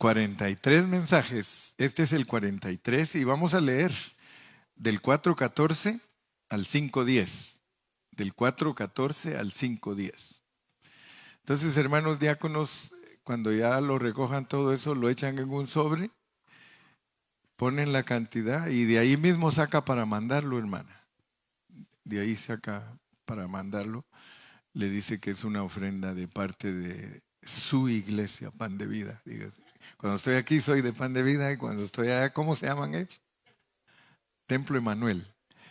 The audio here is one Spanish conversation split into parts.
43 mensajes. Este es el 43 y vamos a leer del 4:14 al 5:10. Del 4:14 al 5:10. Entonces, hermanos diáconos, cuando ya lo recojan todo eso, lo echan en un sobre, ponen la cantidad y de ahí mismo saca para mandarlo, hermana. De ahí saca para mandarlo. Le dice que es una ofrenda de parte de su iglesia, Pan de Vida. Dígase. Cuando estoy aquí soy de Pan de Vida y cuando estoy allá, ¿cómo se llaman ellos? Templo Emanuel.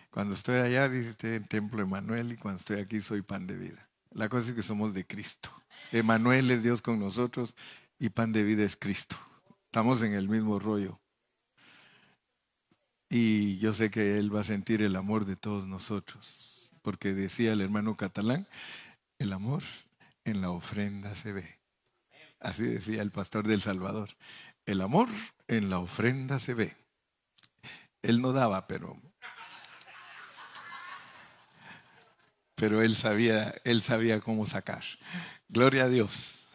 Cuando estoy allá dice Templo Emanuel y cuando estoy aquí soy Pan de Vida. La cosa es que somos de Cristo. Emanuel es Dios con nosotros y Pan de Vida es Cristo. Estamos en el mismo rollo. Y yo sé que Él va a sentir el amor de todos nosotros. Porque decía el hermano catalán, el amor en la ofrenda se ve. Así decía el pastor del Salvador. El amor en la ofrenda se ve. Él no daba, pero él sabía cómo sacar. Gloria a Dios.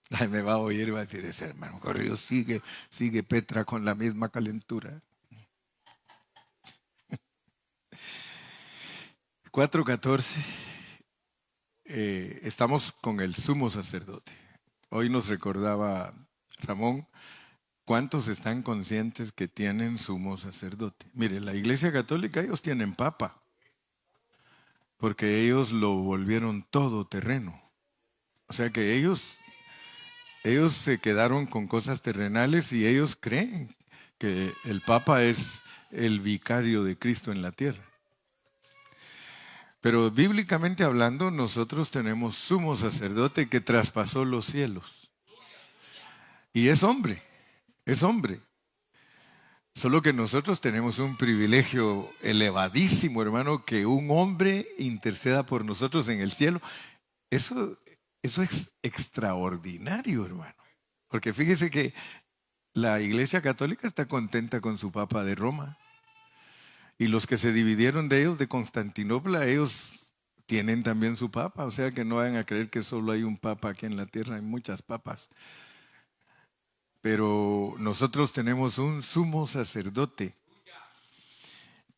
Ay, me va a oír y va a decir, ese hermano Corrillo sigue Petra con la misma calentura. 4:14. Estamos con el sumo sacerdote. Hoy nos recordaba Ramón, ¿cuántos están conscientes que tienen sumo sacerdote? Mire, la Iglesia Católica, ellos tienen papa, porque ellos lo volvieron todo terreno. O sea que ellos se quedaron con cosas terrenales y ellos creen que el papa es el vicario de Cristo en la tierra. Pero bíblicamente hablando, nosotros tenemos sumo sacerdote que traspasó los cielos. Y es hombre. Solo que nosotros tenemos un privilegio elevadísimo, hermano, que un hombre interceda por nosotros en el cielo. Eso es extraordinario, hermano. Porque fíjese que la Iglesia Católica está contenta con su Papa de Roma. Y los que se dividieron de ellos, de Constantinopla, ellos tienen también su Papa. O sea que no vayan a creer que solo hay un Papa aquí en la tierra, hay muchas papas. Pero nosotros tenemos un sumo sacerdote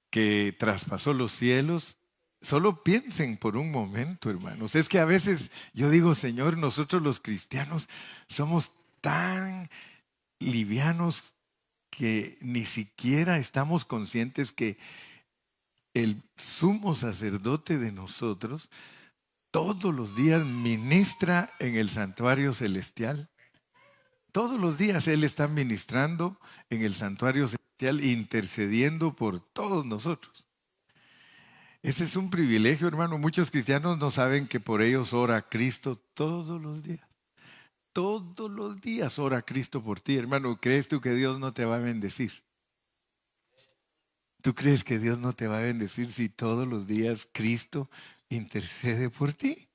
que traspasó los cielos. Solo piensen por un momento, hermanos. Es que a veces yo digo, Señor, nosotros los cristianos somos tan livianos que ni siquiera estamos conscientes que el sumo sacerdote de nosotros todos los días ministra en el santuario celestial. Todos los días Él está ministrando en el santuario celestial, intercediendo por todos nosotros. Ese es un privilegio, hermano. Muchos cristianos no saben que por ellos ora Cristo todos los días. Todos los días ora Cristo por ti, hermano. ¿Crees tú que Dios no te va a bendecir? ¿Tú crees que Dios no te va a bendecir si todos los días Cristo intercede por ti?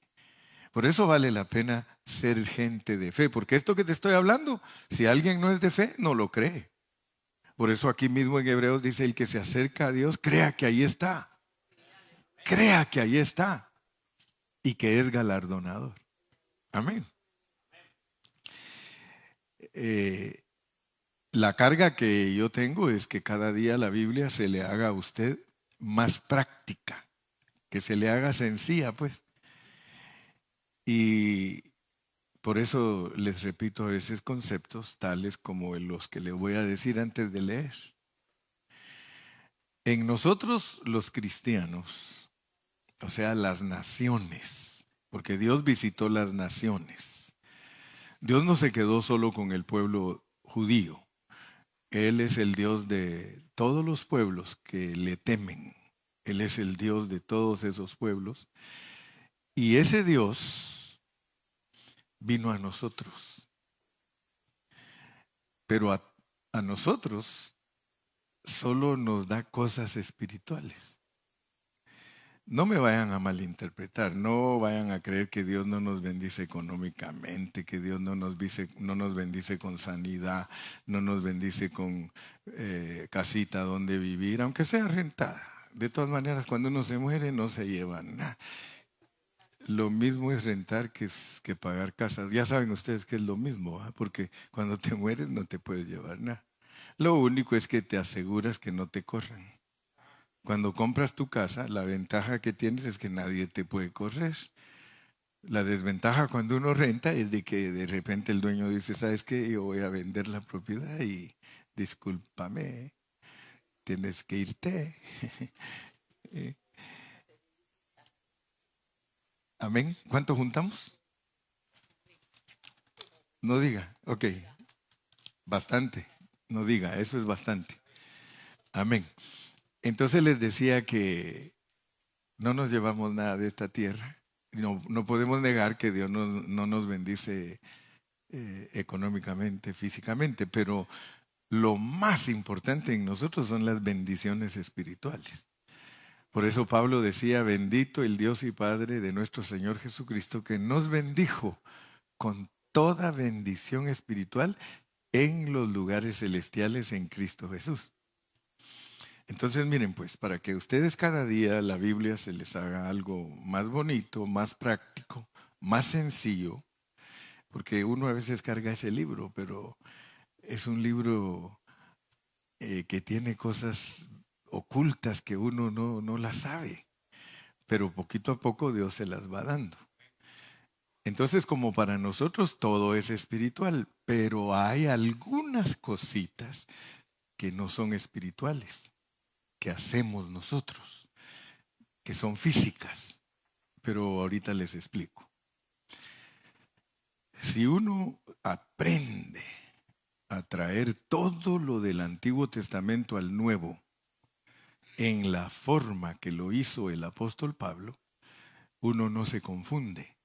Por eso vale la pena ser gente de fe, porque esto que te estoy hablando, si alguien no es de fe, no lo cree. Por eso aquí mismo en Hebreos dice, el que se acerca a Dios, crea que ahí está. Crea que ahí está y que es galardonador. Amén. La carga que yo tengo es que cada día la Biblia se le haga a usted más práctica, que se le haga sencilla, pues. Y por eso les repito a veces conceptos tales como los que le voy a decir antes de leer. En nosotros los cristianos, o sea, las naciones, porque Dios visitó las naciones. Dios no se quedó solo con el pueblo judío. Él es el Dios de todos los pueblos que le temen. Él es el Dios de todos esos pueblos. Y ese Dios vino a nosotros. Pero a nosotros solo nos da cosas espirituales. No me vayan a malinterpretar, no vayan a creer que Dios no nos bendice económicamente, que Dios no nos bendice con sanidad, no nos bendice con casita donde vivir, aunque sea rentada. De todas maneras, cuando uno se muere no se lleva nada. lo mismo es rentar que pagar casas. Ya saben ustedes que es lo mismo, ¿ah? Porque cuando te mueres no te puedes llevar nada. Lo único es que te aseguras que no te corran. Cuando compras tu casa, la ventaja que tienes es que nadie te puede correr. La desventaja cuando uno renta es de que de repente el dueño dice, ¿sabes qué? Yo voy a vender la propiedad y discúlpame, tienes que irte. Eh, Amén. ¿Cuánto juntamos? No diga. Ok, bastante. No diga, eso es bastante. Amén. Entonces les decía que no nos llevamos nada de esta tierra. No, no podemos negar que Dios no nos bendice económicamente, físicamente, pero lo más importante en nosotros son las bendiciones espirituales. Por eso Pablo decía, bendito el Dios y Padre de nuestro Señor Jesucristo, que nos bendijo con toda bendición espiritual en los lugares celestiales en Cristo Jesús. Entonces miren pues, para que ustedes cada día la Biblia se les haga algo más bonito, más práctico, más sencillo, porque uno a veces carga ese libro, pero es un libro que tiene cosas ocultas que uno no las sabe, pero poquito a poco Dios se las va dando. Entonces, como para nosotros todo es espiritual, pero hay algunas cositas que no son espirituales, que hacemos nosotros, que son físicas, pero ahorita les explico. Si uno aprende a traer todo lo del Antiguo Testamento al Nuevo en la forma que lo hizo el apóstol Pablo, uno no se confunde.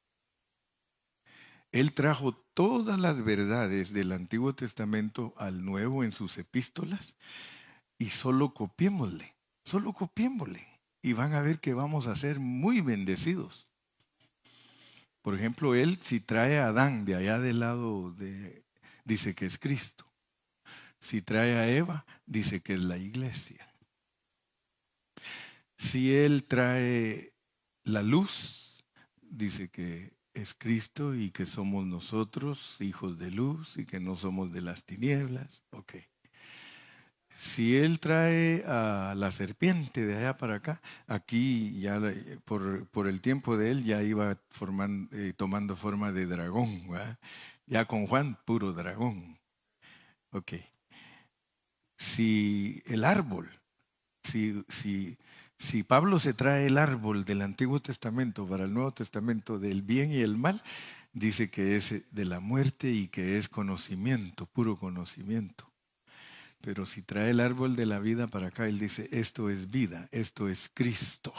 Él trajo todas las verdades del Antiguo Testamento al Nuevo en sus epístolas y solo copiémosle y van a ver que vamos a ser muy bendecidos. Por ejemplo, él si trae a Adán de allá del lado dice que es Cristo. Si trae a Eva, dice que es la iglesia. Si él trae la luz, dice que es Cristo y que somos nosotros, hijos de luz, y que no somos de las tinieblas. Ok. Si él trae a la serpiente de allá para acá, aquí ya por el tiempo de él ya iba tomando forma de dragón, ¿verdad? Ya con Juan, puro dragón. Ok. Si el árbol, si Pablo se trae el árbol del Antiguo Testamento para el Nuevo Testamento del bien y el mal, dice que es de la muerte y que es conocimiento, puro conocimiento. Pero si trae el árbol de la vida para acá, él dice, esto es vida, esto es Cristo.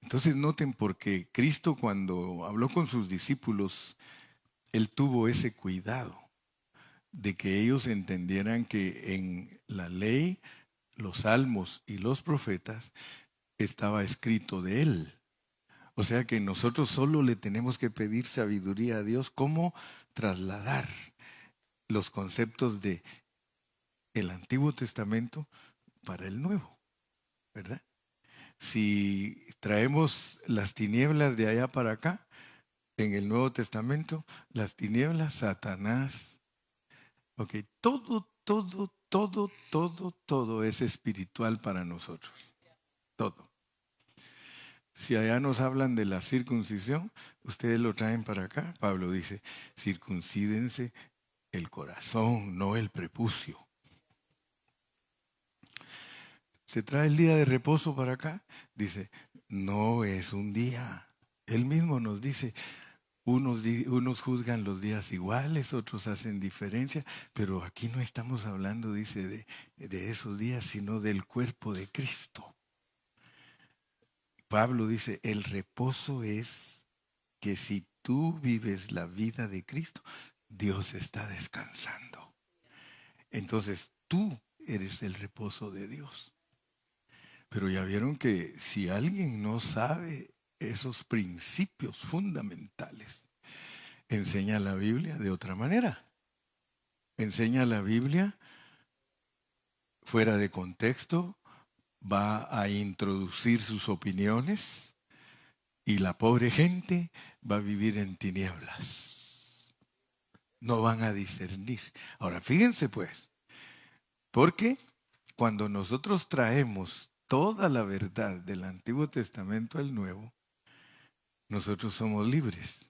Entonces noten porque Cristo cuando habló con sus discípulos, él tuvo ese cuidado de que ellos entendieran que en la ley, los salmos y los profetas estaba escrito de él. O sea que nosotros solo le tenemos que pedir sabiduría a Dios cómo trasladar los conceptos de el Antiguo Testamento para el Nuevo, ¿verdad? Si traemos las tinieblas de allá para acá, en el Nuevo Testamento, las tinieblas, Satanás. Ok, todo es espiritual para nosotros. Todo. Si allá nos hablan de la circuncisión, ustedes lo traen para acá. Pablo dice, circuncídense el corazón, no el prepucio. Se trae el día de reposo para acá. Dice, no es un día. Él mismo nos dice, unos juzgan los días iguales, otros hacen diferencia, pero aquí no estamos hablando, dice, de esos días, sino del cuerpo de Cristo. Pablo dice, el reposo es que si tú vives la vida de Cristo, Dios está descansando. Entonces tú eres el reposo de Dios. Pero ya vieron que si alguien no sabe esos principios fundamentales, enseña la Biblia de otra manera. Enseña la Biblia fuera de contexto, va a introducir sus opiniones Y la pobre gente va a vivir en tinieblas. No van a discernir. Ahora, fíjense pues, porque cuando nosotros traemos toda la verdad del Antiguo Testamento al Nuevo, nosotros somos libres.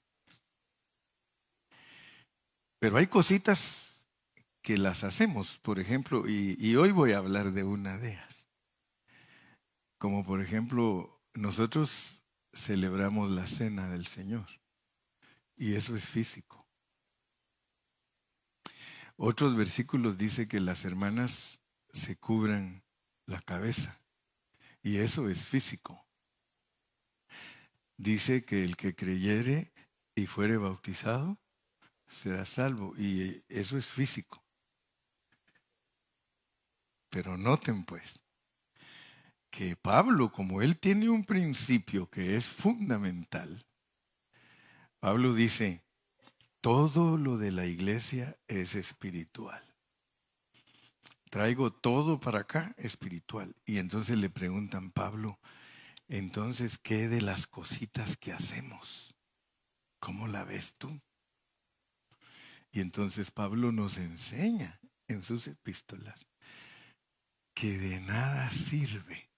Pero hay cositas que las hacemos, por ejemplo, y hoy voy a hablar de una de ellas. Como por ejemplo, nosotros celebramos la cena del Señor y eso es físico. Otros versículos dice que las hermanas se cubran la cabeza y eso es físico. Dice que el que creyere y fuere bautizado será salvo y eso es físico. Pero noten pues que Pablo, como él tiene un principio que es fundamental, Pablo dice, todo lo de la iglesia es espiritual. Traigo todo para acá espiritual. Y entonces le preguntan, Pablo, entonces, ¿qué de las cositas que hacemos? ¿Cómo la ves tú? Y entonces Pablo nos enseña en sus epístolas que de nada sirve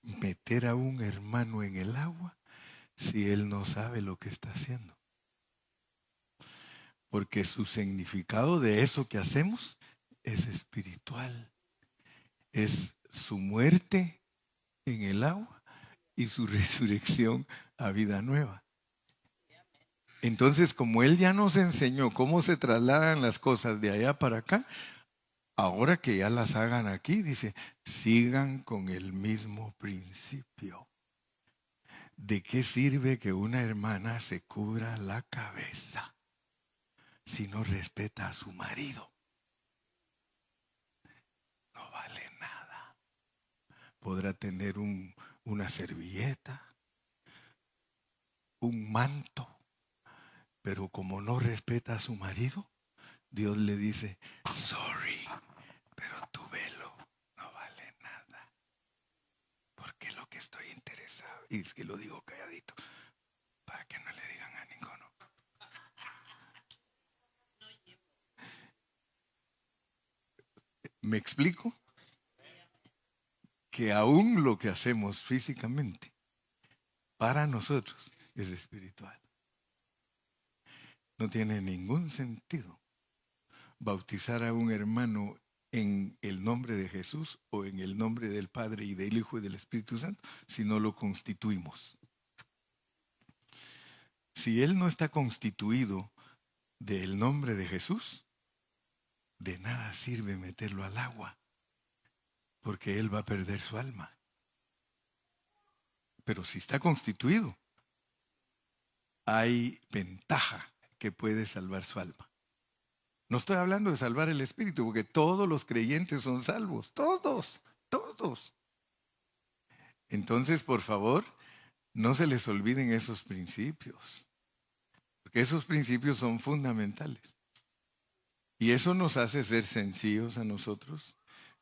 meter a un hermano en el agua si él no sabe lo que está haciendo. Porque su significado de eso que hacemos es espiritual. Es su muerte en el agua y su resurrección a vida nueva. Entonces, como él ya nos enseñó cómo se trasladan las cosas de allá para acá, ahora que ya las hagan aquí, dice, sigan con el mismo principio. ¿De qué sirve que una hermana se cubra la cabeza si no respeta a su marido? No vale nada. Podrá tener una servilleta, un manto, pero como no respeta a su marido, Dios le dice, sorry, pero tu velo no vale nada. Porque lo que estoy interesado, y es que lo digo calladito, para que no le digan a ninguno. ¿Me explico? Que aún lo que hacemos físicamente, para nosotros, es espiritual. No tiene ningún sentido bautizar a un hermano en el nombre de Jesús o en el nombre del Padre y del Hijo y del Espíritu Santo si no lo constituimos. Si él no está constituido del nombre de Jesús, de nada sirve meterlo al agua, porque él va a perder su alma. Pero si está constituido, hay ventaja que puede salvar su alma. No estoy hablando de salvar el espíritu, porque todos los creyentes son salvos, todos, todos. Entonces, por favor, no se les olviden esos principios, porque esos principios son fundamentales. Y eso nos hace ser sencillos a nosotros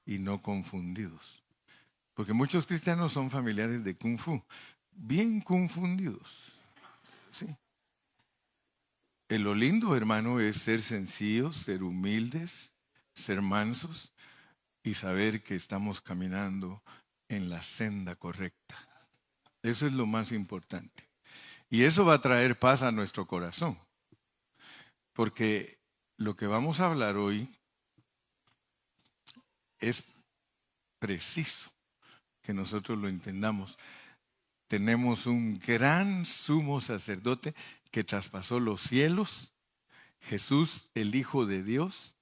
y no confundidos. Porque muchos cristianos son familiares de Kung Fu, bien confundidos. ¿Sí? Lo lindo, hermano, es ser sencillos, ser humildes, ser mansos y saber que estamos caminando en la senda correcta. Eso es lo más importante. Y eso va a traer paz a nuestro corazón. Porque lo que vamos a hablar hoy es preciso que nosotros lo entendamos. Tenemos un gran sumo sacerdote que traspasó los cielos, Jesús, el Hijo de Dios.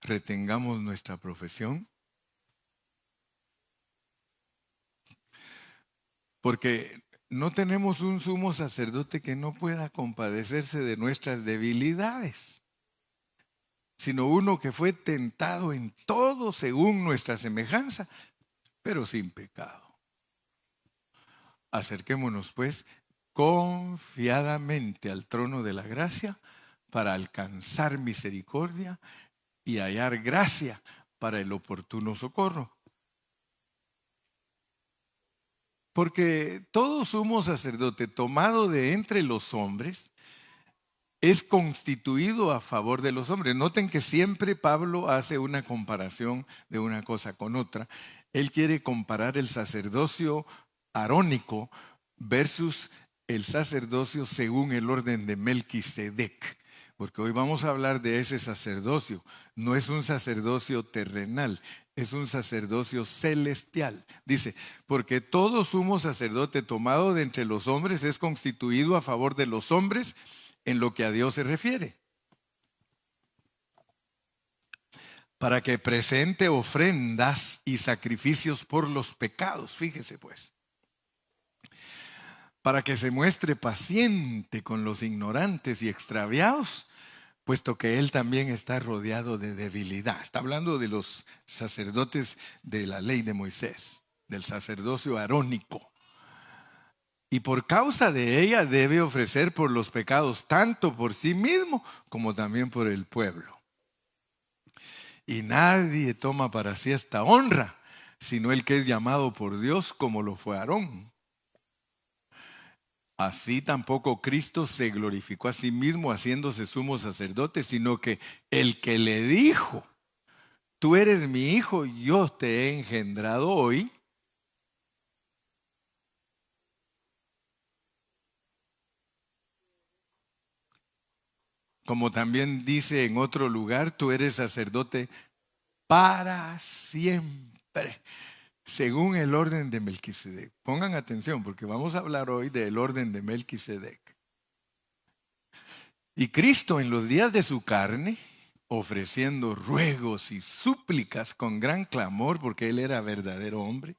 Retengamos nuestra profesión. Porque no tenemos un sumo sacerdote que no pueda compadecerse de nuestras debilidades, sino uno que fue tentado en todo según nuestra semejanza, pero sin pecado. Acerquémonos pues confiadamente al trono de la gracia para alcanzar misericordia y hallar gracia para el oportuno socorro. Porque todo sumo sacerdote tomado de entre los hombres es constituido a favor de los hombres. Noten que siempre Pablo hace una comparación de una cosa con otra. Él quiere comparar el sacerdocio arónico versus el sacerdocio según el orden de Melquisedec. Porque hoy vamos a hablar de ese sacerdocio. No es un sacerdocio terrenal, es un sacerdocio celestial. Dice, porque todo sumo sacerdote tomado de entre los hombres es constituido a favor de los hombres en lo que a Dios se refiere, para que presente ofrendas y sacrificios por los pecados, fíjese pues, para que se muestre paciente con los ignorantes y extraviados, puesto que él también está rodeado de debilidad. Está hablando de los sacerdotes de la ley de Moisés, del sacerdocio arónico. Y por causa de ella debe ofrecer por los pecados, tanto por sí mismo como también por el pueblo. Y nadie toma para sí esta honra, sino el que es llamado por Dios, como lo fue Aarón. Así tampoco Cristo se glorificó a sí mismo haciéndose sumo sacerdote, sino que el que le dijo, tú eres mi hijo, yo te he engendrado hoy. Como también dice en otro lugar, tú eres sacerdote para siempre, según el orden de Melquisedec. Pongan atención, porque vamos a hablar hoy del orden de Melquisedec. Y Cristo en los días de su carne, ofreciendo ruegos y súplicas con gran clamor, porque Él era verdadero hombre,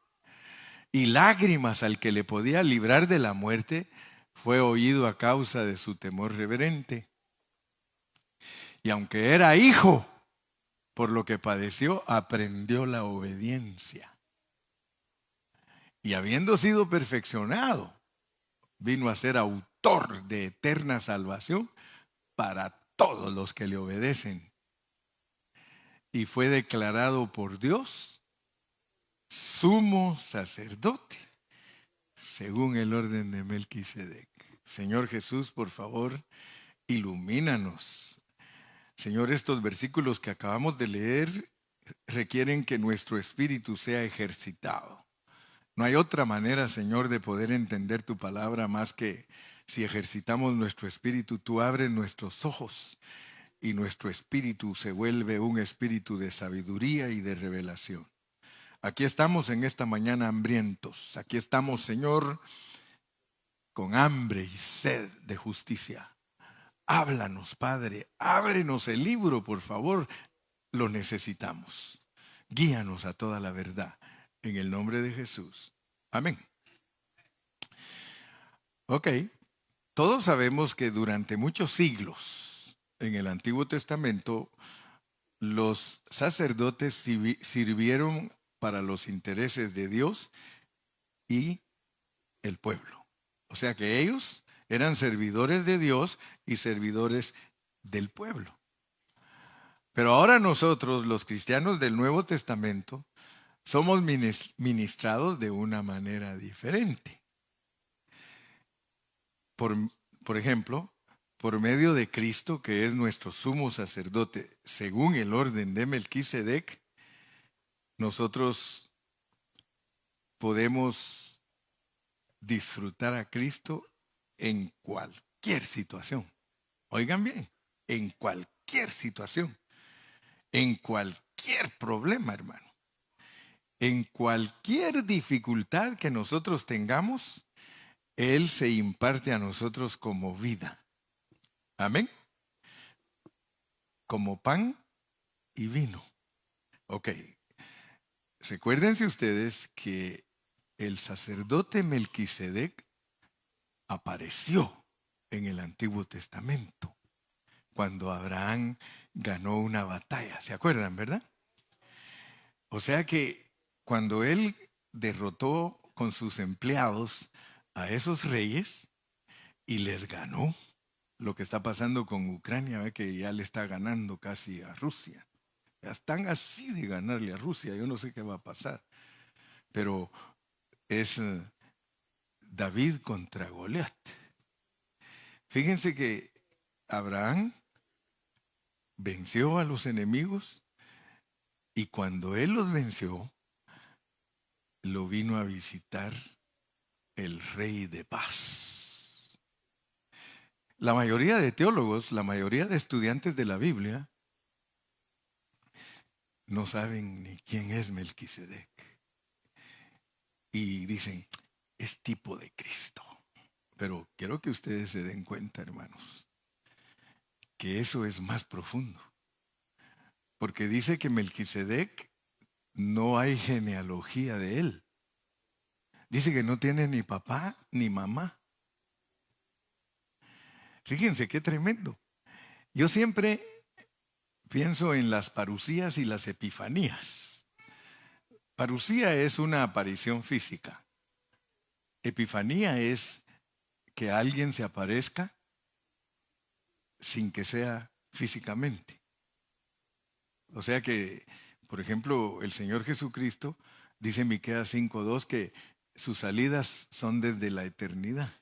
y lágrimas al que le podía librar de la muerte, fue oído a causa de su temor reverente. Y aunque era hijo, por lo que padeció, aprendió la obediencia. Y habiendo sido perfeccionado, vino a ser autor de eterna salvación para todos los que le obedecen. Y fue declarado por Dios sumo sacerdote, según el orden de Melquisedec. Señor Jesús, por favor, ilumínanos. Señor, estos versículos que acabamos de leer requieren que nuestro espíritu sea ejercitado. No hay otra manera, Señor, de poder entender tu palabra más que si ejercitamos nuestro espíritu. Tú abres nuestros ojos y nuestro espíritu se vuelve un espíritu de sabiduría y de revelación. Aquí estamos en esta mañana hambrientos. Aquí estamos, Señor, con hambre y sed de justicia. Háblanos, Padre. Ábrenos el libro, por favor. Lo necesitamos. Guíanos a toda la verdad. En el nombre de Jesús. Amén. Ok. Todos sabemos que durante muchos siglos en el Antiguo Testamento los sacerdotes sirvieron para los intereses de Dios y el pueblo. O sea que ellos eran servidores de Dios y servidores del pueblo. Pero ahora nosotros, los cristianos del Nuevo Testamento, somos ministrados de una manera diferente. Por ejemplo, por medio de Cristo, que es nuestro sumo sacerdote, según el orden de Melquisedec, nosotros podemos disfrutar a Cristo en cualquier situación. Oigan bien, en cualquier situación, en cualquier problema, hermano. En cualquier dificultad que nosotros tengamos, Él se imparte a nosotros como vida. Amén. Como pan y vino. Ok. Recuérdense ustedes que el sacerdote Melquisedec apareció en el Antiguo Testamento cuando Abraham ganó una batalla. ¿Se acuerdan, verdad? O sea que cuando él derrotó con sus empleados a esos reyes y les ganó, lo que está pasando con Ucrania, ¿ve? Que ya le está ganando casi a Rusia. Ya están así de ganarle a Rusia, yo no sé qué va a pasar, pero es David contra Goliat. Fíjense que Abraham venció a los enemigos y cuando él los venció, lo vino a visitar el rey de paz. La mayoría de teólogos, la mayoría de estudiantes de la Biblia, no saben ni quién es Melquisedec. Y dicen, es tipo de Cristo. Pero quiero que ustedes se den cuenta, hermanos, que eso es más profundo. Porque dice que Melquisedec no hay genealogía de él. Dice que no tiene ni papá ni mamá. Fíjense qué tremendo. Yo siempre pienso en las parucías y las epifanías. Parucía es una aparición física. Epifanía es que alguien se aparezca sin que sea físicamente. O sea que, por ejemplo, el Señor Jesucristo dice en Miqueas 5:2 que sus salidas son desde la eternidad.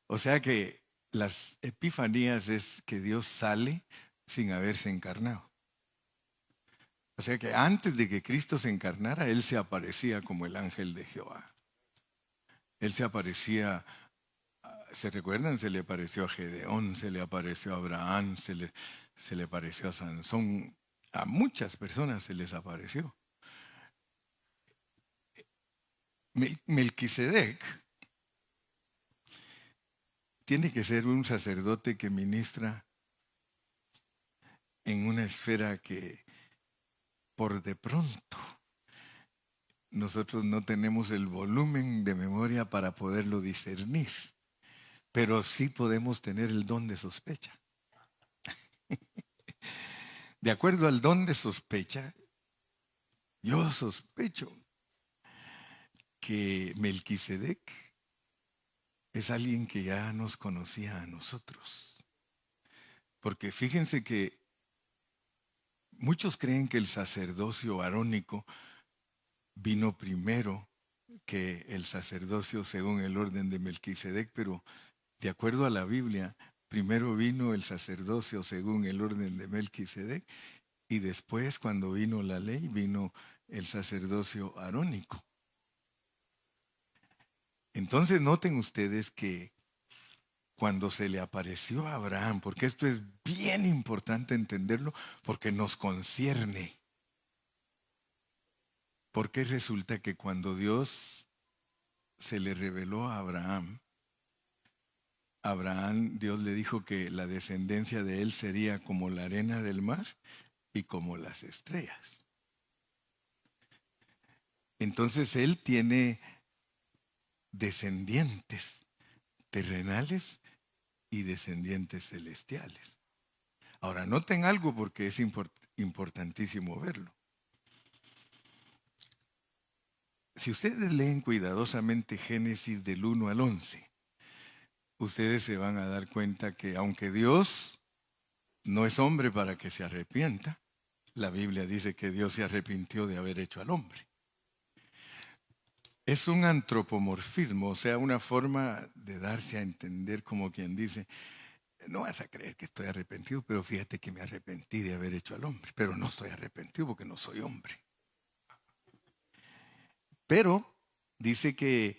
O sea que las epifanías es que Dios sale sin haberse encarnado. O sea que antes de que Cristo se encarnara, Él se aparecía como el ángel de Jehová. Él se aparecía, ¿se recuerdan? Se le apareció a Gedeón, se le apareció a Abraham, se le apareció a Sansón. A muchas personas se les apareció. Melquisedec tiene que ser un sacerdote que ministra en una esfera que por de pronto nosotros no tenemos el volumen de memoria para poderlo discernir, pero sí podemos tener el don de sospecha. De acuerdo al don de sospecha, yo sospecho que Melquisedec es alguien que ya nos conocía a nosotros. Porque fíjense que muchos creen que el sacerdocio arónico vino primero que el sacerdocio según el orden de Melquisedec, pero de acuerdo a la Biblia, primero vino el sacerdocio según el orden de Melquisedec y después, cuando vino la ley, vino el sacerdocio arónico. Entonces noten ustedes que cuando se le apareció a Abraham, porque esto es bien importante entenderlo, porque nos concierne. Porque resulta que cuando Dios se le reveló a Abraham, Dios le dijo que la descendencia de él sería como la arena del mar y como las estrellas. Entonces él tiene descendientes terrenales y descendientes celestiales. Ahora, noten algo porque es importantísimo verlo. Si ustedes leen cuidadosamente Génesis del 1 al 11, ustedes se van a dar cuenta que aunque Dios no es hombre para que se arrepienta, la Biblia dice que Dios se arrepintió de haber hecho al hombre. Es un antropomorfismo, o sea, una forma de darse a entender como quien dice, no vas a creer que estoy arrepentido, pero fíjate que me arrepentí de haber hecho al hombre, pero no estoy arrepentido porque no soy hombre. Pero dice que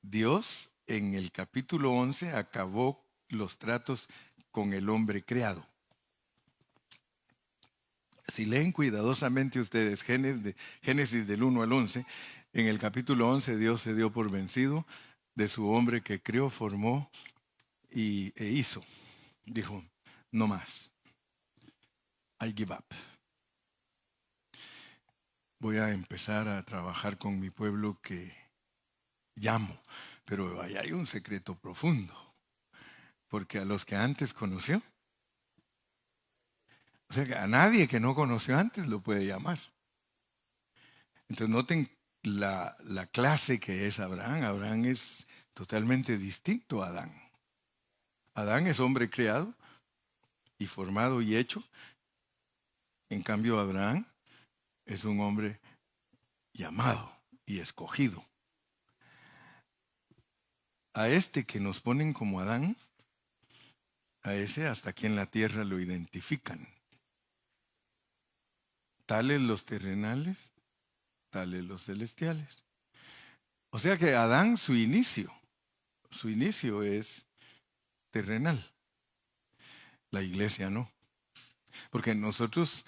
Dios en el capítulo 11 acabó los tratos con el hombre creado. Si leen cuidadosamente ustedes Génesis del 1 al 11, en el capítulo 11 Dios se dio por vencido de su hombre que creó, formó e hizo. Dijo, no más. I give up. Voy a empezar a trabajar con mi pueblo que llamo. Pero ahí hay un secreto profundo. Porque a los que antes conoció, o sea que a nadie que no conoció antes lo puede llamar. Entonces noten la clase que es Abraham. Abraham es totalmente distinto a Adán. Adán es hombre creado y formado y hecho. En cambio Abraham es un hombre llamado y escogido. a este que nos ponen como Adán, a ese hasta aquí en la tierra lo identifican. Tales los terrenales, tales los celestiales. O sea que Adán, su inicio es terrenal. La iglesia no. Porque nosotros,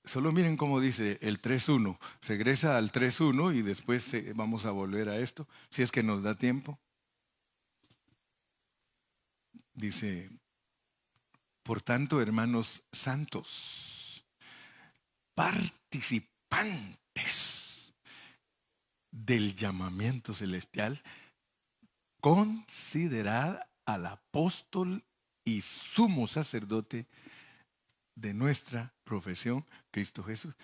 solo miren cómo dice el 3.1. Regresa al 3.1 y después vamos a volver a esto, si es que nos da tiempo. Dice, por tanto, hermanos santos, participantes del llamamiento celestial, considerad al apóstol y sumo sacerdote de nuestra profesión, Cristo Jesús.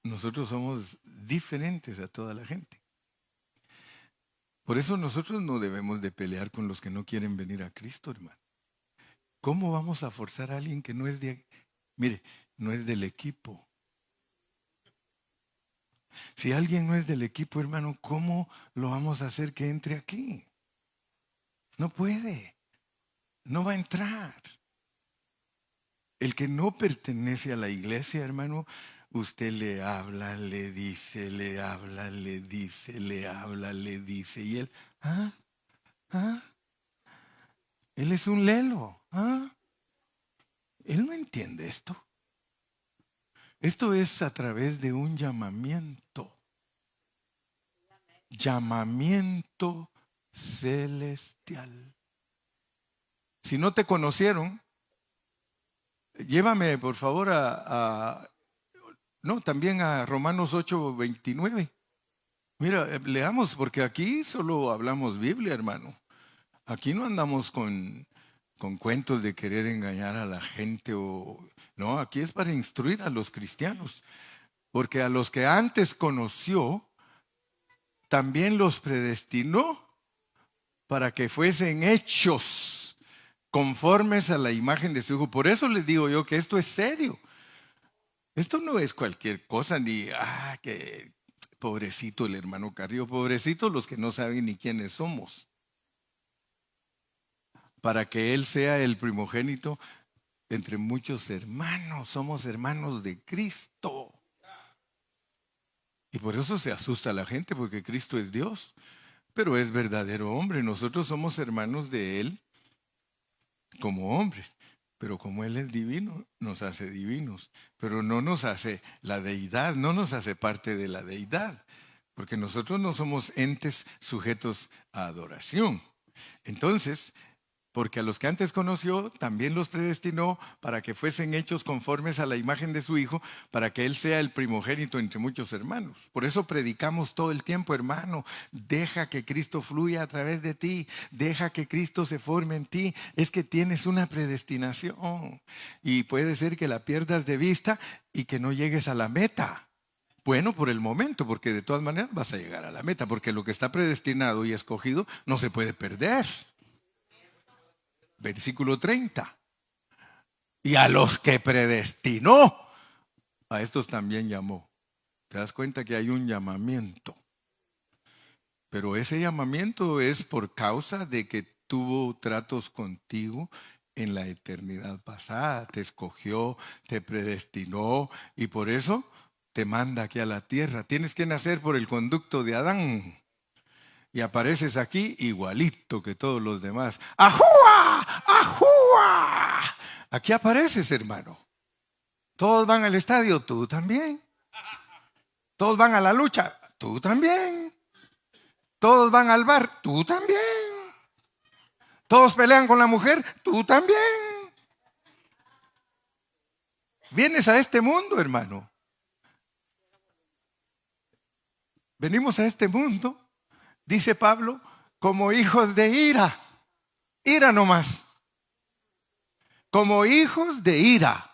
Nosotros somos diferentes a toda la gente. Por eso nosotros no debemos de pelear con los que no quieren venir a Cristo, hermano. ¿Cómo vamos a forzar a alguien que no es mire, no es del equipo? Si alguien no es del equipo, hermano, ¿cómo lo vamos a hacer que entre aquí? No puede, no va a entrar. El que no pertenece a la iglesia, hermano, usted le habla, le dice, le habla, le dice, le habla, le dice, y él, él es un lelo, él no entiende esto. Esto es a través de un llamamiento. Llamamiento celestial. Si no te conocieron, llévame por favor también a Romanos 8:29. Mira, leamos, porque aquí solo hablamos Biblia, hermano. Aquí no andamos con cuentos de querer engañar a la gente no, aquí es para instruir a los cristianos. Porque a los que antes conoció, también los predestinó para que fuesen hechos conformes a la imagen de su Hijo. Por eso les digo yo que esto es serio. Esto no es cualquier cosa, ni, que pobrecito el hermano Carrillo, pobrecito los que no saben ni quiénes somos. Para que Él sea el primogénito entre muchos hermanos, somos hermanos de Cristo. Y por eso se asusta la gente, porque Cristo es Dios, pero es verdadero hombre. Nosotros somos hermanos de Él como hombres, pero como Él es divino, nos hace divinos, pero no nos hace la deidad, no nos hace parte de la deidad, porque nosotros no somos entes sujetos a adoración. Entonces, porque a los que antes conoció, también los predestinó para que fuesen hechos conformes a la imagen de su Hijo, para que Él sea el primogénito entre muchos hermanos. Por eso predicamos todo el tiempo, hermano, deja que Cristo fluya a través de ti, deja que Cristo se forme en ti. Es que tienes una predestinación y puede ser que la pierdas de vista y que no llegues a la meta. Bueno, por el momento, porque de todas maneras vas a llegar a la meta, porque lo que está predestinado y escogido no se puede perder. Versículo 30. Y a los que predestinó, a estos también llamó. Te das cuenta que hay un llamamiento. Pero ese llamamiento es por causa de que tuvo tratos contigo en la eternidad pasada. Te escogió, te predestinó y por eso te manda aquí a la tierra. Tienes que nacer por el conducto de Adán. Y apareces aquí igualito que todos los demás. ¡Ajúa! ¡Ajúa! Aquí apareces, hermano. Todos van al estadio, tú también. Todos van a la lucha, tú también. Todos van al bar, tú también. Todos pelean con la mujer, tú también. Vienes a este mundo, hermano. Venimos a este mundo, dice Pablo, como hijos de ira. Ira nomás. Como hijos de ira.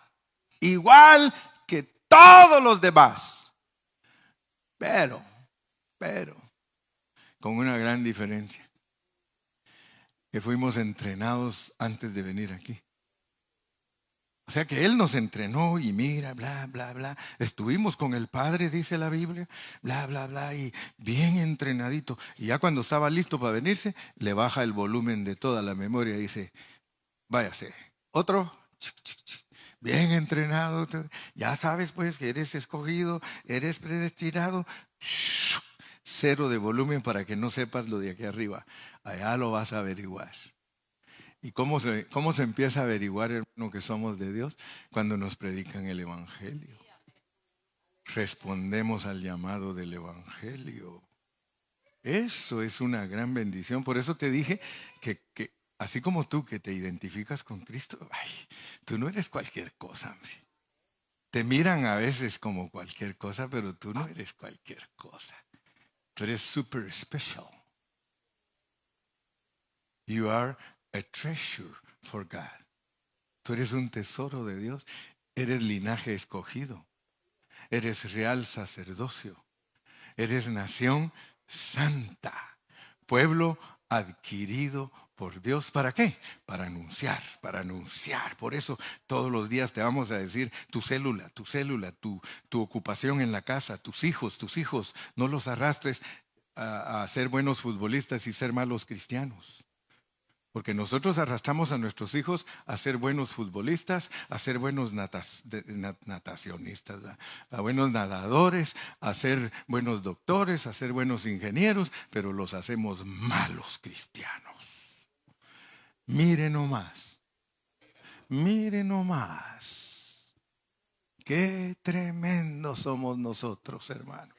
Igual que todos los demás. Pero, con una gran diferencia. Que fuimos entrenados antes de venir aquí. O sea que Él nos entrenó y mira, bla, bla, bla. Estuvimos con el Padre, dice la Biblia, bla, bla, bla, y bien entrenadito. Y ya cuando estaba listo para venirse, le baja el volumen de toda la memoria y dice, váyase. Otro, chic, chic, chic, bien entrenado. Ya sabes pues que eres escogido, eres predestinado. Cero de volumen para que no sepas lo de aquí arriba. Allá lo vas a averiguar. ¿Y cómo se empieza a averiguar, hermano, que somos de Dios? Cuando nos predican el Evangelio. Respondemos al llamado del Evangelio. Eso es una gran bendición. Por eso te dije que así como tú que te identificas con Cristo, ay, tú no eres cualquier cosa, hombre. Te miran a veces como cualquier cosa, pero tú no eres cualquier cosa. Tú eres super special. You are a treasure for God. Tú eres un tesoro de Dios. Eres linaje escogido. Eres real sacerdocio. Eres nación santa. Pueblo adquirido por Dios. ¿Para qué? Para anunciar, para anunciar. Por eso todos los días te vamos a decir tu célula, tu ocupación en la casa, tus hijos. No los arrastres a ser buenos futbolistas y ser malos cristianos. Porque nosotros arrastramos a nuestros hijos a ser buenos futbolistas, a ser buenos natacionistas, a buenos nadadores, a ser buenos doctores, a ser buenos ingenieros, pero los hacemos malos cristianos. Mire nomás, mire nomás. Qué tremendos somos nosotros, hermano.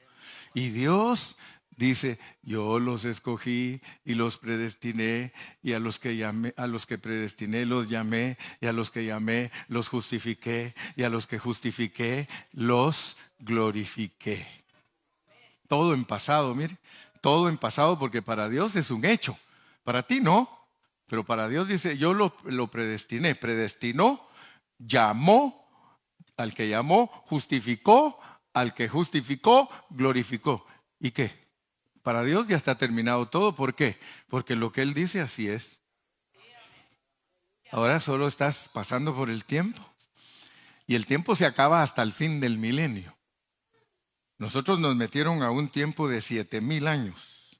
Y Dios dice, yo los escogí y los predestiné, y a los que llamé, a los que predestiné los llamé, y a los que llamé los justifiqué, y a los que justifiqué los glorifiqué. Todo en pasado, mire, todo en pasado, porque para Dios es un hecho, para ti no, pero para Dios dice, yo lo predestiné, predestinó, llamó, al que llamó, justificó, al que justificó, glorificó. ¿Y qué? Para Dios ya está terminado todo. ¿Por qué? Porque lo que Él dice así es. Ahora solo estás pasando por el tiempo. Y el tiempo se acaba hasta el fin del milenio. Nosotros nos metieron a un tiempo de 7,000 años.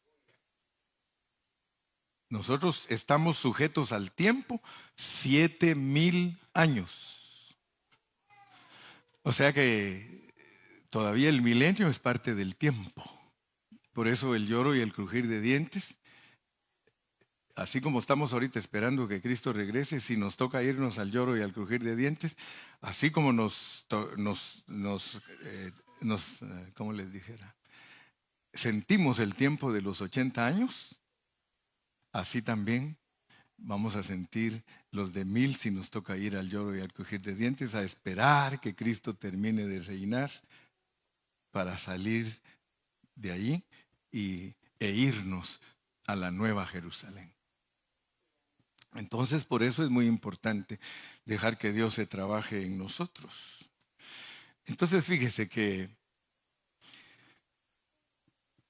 Nosotros estamos sujetos al tiempo 7,000 años. O sea que todavía el milenio es parte del tiempo. Por eso el lloro y el crujir de dientes, así como estamos ahorita esperando que Cristo regrese, si nos toca irnos al lloro y al crujir de dientes, así como ¿cómo les dijera? Sentimos el tiempo de los 80 años, así también vamos a sentir los de 1,000 si nos toca ir al lloro y al crujir de dientes, a esperar que Cristo termine de reinar para salir de ahí e irnos a la nueva Jerusalén. Entonces, por eso es muy importante dejar que Dios se trabaje en nosotros. Entonces, fíjese que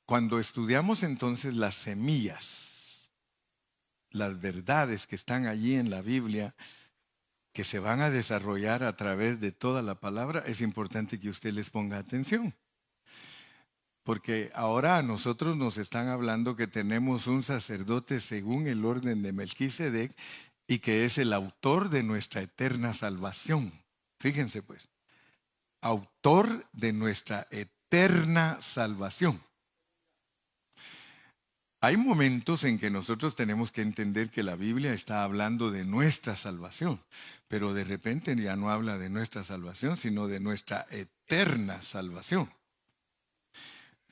cuando estudiamos entonces las semillas, las verdades que están allí en la Biblia, que se van a desarrollar a través de toda la palabra, es importante que usted les ponga atención. Porque ahora a nosotros nos están hablando que tenemos un sacerdote según el orden de Melquisedec y que es el autor de nuestra eterna salvación. Fíjense pues, autor de nuestra eterna salvación. Hay momentos en que nosotros tenemos que entender que la Biblia está hablando de nuestra salvación, pero de repente ya no habla de nuestra salvación, sino de nuestra eterna salvación.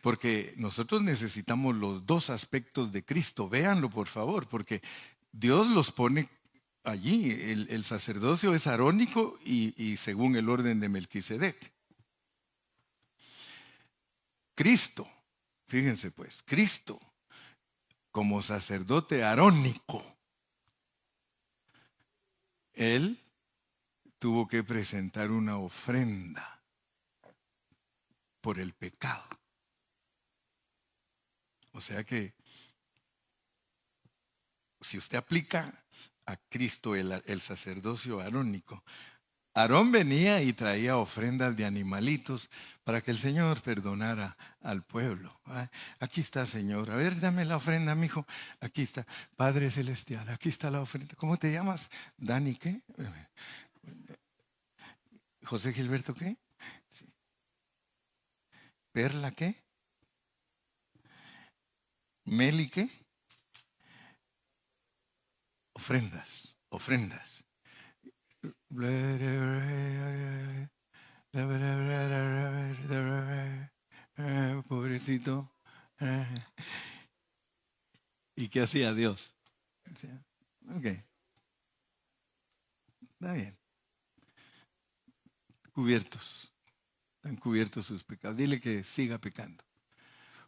Porque nosotros necesitamos los dos aspectos de Cristo. Véanlo, por favor, porque Dios los pone allí. El sacerdocio es arónico y según el orden de Melquisedec. Cristo, fíjense pues, Cristo como sacerdote arónico, Él tuvo que presentar una ofrenda por el pecado. O sea que si usted aplica a Cristo el sacerdocio arónico, Aarón venía y traía ofrendas de animalitos para que el Señor perdonara al pueblo. Ah, aquí está, Señor. A ver, dame la ofrenda, mijo. Aquí está. Padre Celestial, aquí está la ofrenda. ¿Cómo te llamas? ¿Dani qué? ¿José Gilberto qué? Sí. ¿Perla qué? ¿Meli qué? Ofrendas, ofrendas. Pobrecito. ¿Y qué hacía Dios? Ok, está bien. Cubiertos. Están cubiertos sus pecados. Dile que siga pecando.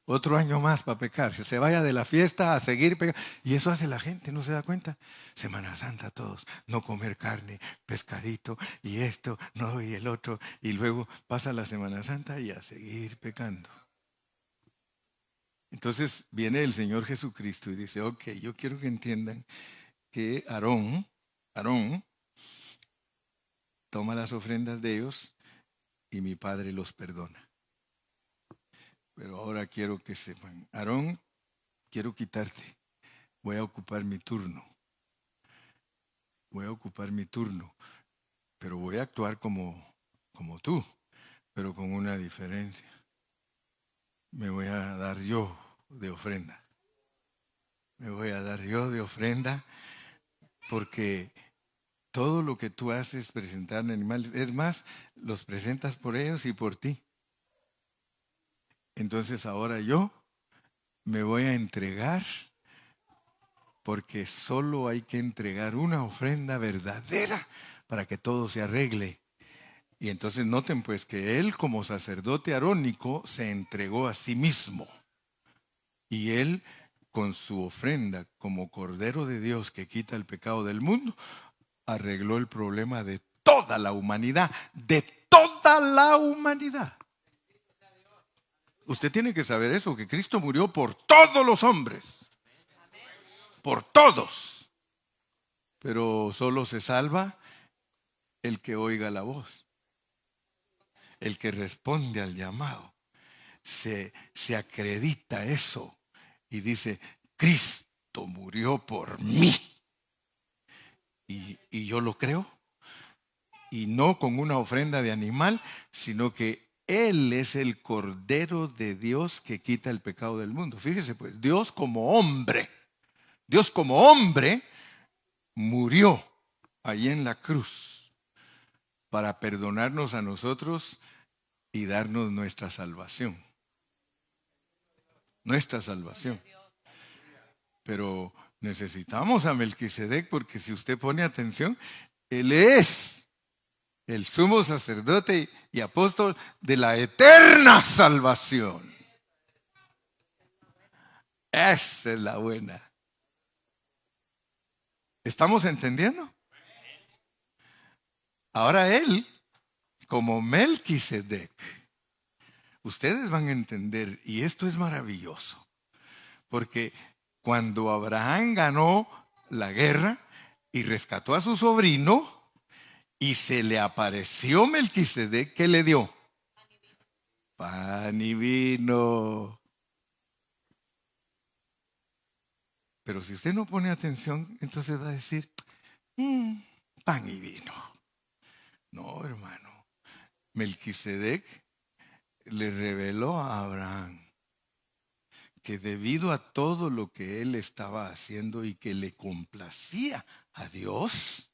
Otro año más para pecar. Que se vaya de la fiesta a seguir pecando. Y eso hace la gente, ¿no se da cuenta? Semana Santa todos, no comer carne, pescadito y esto, no y el otro. Y luego pasa la Semana Santa y a seguir pecando. Entonces viene el Señor Jesucristo y dice, ok, yo quiero que entiendan que Aarón toma las ofrendas de ellos y mi Padre los perdona. Pero ahora quiero que sepan, Aarón, quiero quitarte, voy a ocupar mi turno. Voy a ocupar mi turno, pero voy a actuar como tú, pero con una diferencia. Me voy a dar yo de ofrenda. Me voy a dar yo de ofrenda porque todo lo que tú haces presentar animales, es más, los presentas por ellos y por ti. Entonces ahora yo me voy a entregar porque solo hay que entregar una ofrenda verdadera para que todo se arregle. Y entonces noten pues que él como sacerdote arónico se entregó a sí mismo. Y él con su ofrenda como Cordero de Dios que quita el pecado del mundo, arregló el problema de toda la humanidad, de toda la humanidad. Usted tiene que saber eso, que Cristo murió por todos los hombres, por todos. Pero solo se salva el que oiga la voz, el que responde al llamado. Se acredita eso y dice, Cristo murió por mí. Y yo lo creo. Y no con una ofrenda de animal, sino que Él es el Cordero de Dios que quita el pecado del mundo. Fíjese pues, Dios como hombre murió allí en la cruz para perdonarnos a nosotros y darnos nuestra salvación. Nuestra salvación. Pero necesitamos a Melquisedec porque si usted pone atención, Él es el sumo sacerdote y apóstol de la eterna salvación. Esa es la buena. ¿Estamos entendiendo? Ahora él, como Melquisedec, ustedes van a entender, y esto es maravilloso, porque cuando Abraham ganó la guerra y rescató a su sobrino, y se le apareció Melquisedec, ¿qué le dio? Pan y vino. Pero si usted no pone atención, entonces va a decir, pan y vino. No, hermano. Melquisedec le reveló a Abraham que debido a todo lo que él estaba haciendo y que le complacía a Dios,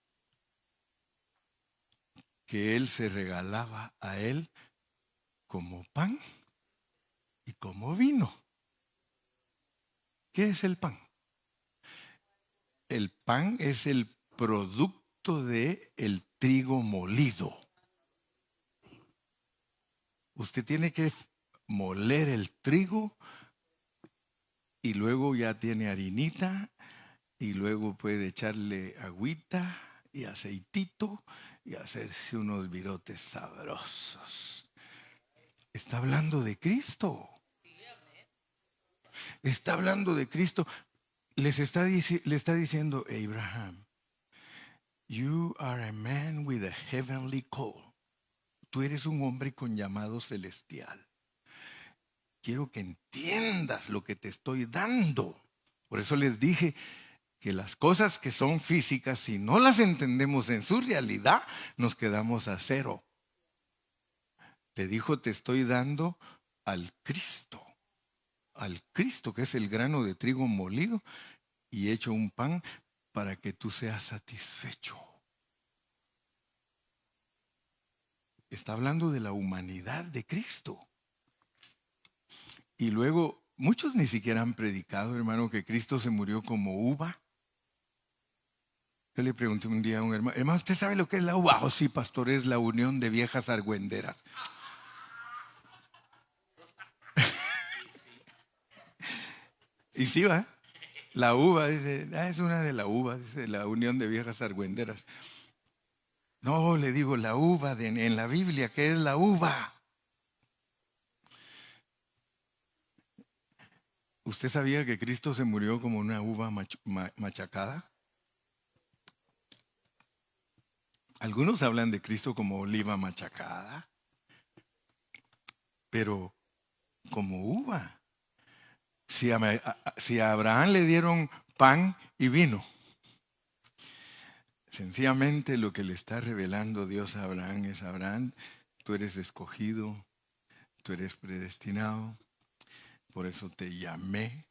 que él se regalaba a él como pan y como vino. ¿Qué es el pan? El pan es el producto del trigo molido. Usted tiene que moler el trigo y luego ya tiene harinita y luego puede echarle agüita y aceitito y hacerse unos virotes sabrosos. Está hablando de Cristo. Está hablando de Cristo. Le está diciendo a Abraham, You are a man with a heavenly call. Tú eres un hombre con llamado celestial. Quiero que entiendas lo que te estoy dando. Por eso les dije que las cosas que son físicas, si no las entendemos en su realidad, nos quedamos a cero. Le dijo, te estoy dando al Cristo que es el grano de trigo molido y hecho un pan para que tú seas satisfecho. Está hablando de la humanidad de Cristo. Y luego, muchos ni siquiera han predicado, hermano, que Cristo se murió como uva. Yo le pregunté un día a un hermano, ¿usted sabe lo que es la uva? Oh, sí, pastor, es la unión de viejas argüenderas. Y sí, va. La uva, dice, es una de la uva, dice, la unión de viejas argüenderas. No, le digo, la uva en la Biblia, ¿qué es la uva? ¿Usted sabía que Cristo se murió como una uva machacada? Algunos hablan de Cristo como oliva machacada, pero como uva. Si a Abraham le dieron pan y vino, sencillamente lo que le está revelando Dios a Abraham es: Abraham, tú eres escogido, tú eres predestinado, por eso te llamé.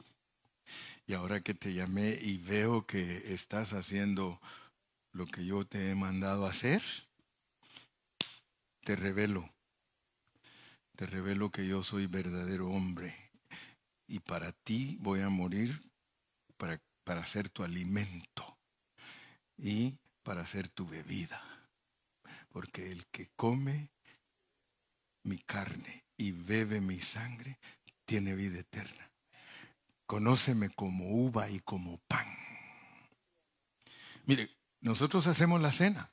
Y ahora que te llamé y veo que estás haciendo lo que yo te he mandado a hacer, te revelo que yo soy verdadero hombre. Y para ti voy a morir para ser tu alimento y para ser tu bebida. Porque el que come mi carne y bebe mi sangre tiene vida eterna. Conóceme como uva y como pan. Mire, nosotros hacemos la cena.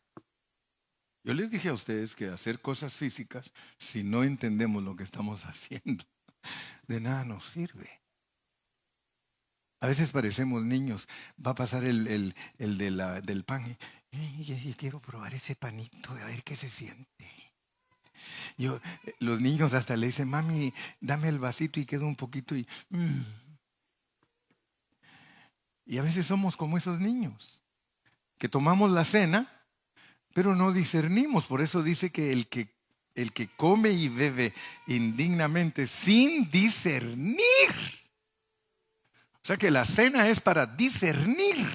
Yo les dije a ustedes que hacer cosas físicas, si no entendemos lo que estamos haciendo, de nada nos sirve. A veces parecemos niños. Va a pasar el del pan. Y quiero probar ese panito, a ver qué se siente. Los niños hasta le dicen, mami, dame el vasito y quedo un poquito y... Y a veces somos como esos niños, que tomamos la cena, pero no discernimos. Por eso dice que el que come y bebe indignamente sin discernir. O sea que la cena es para discernir.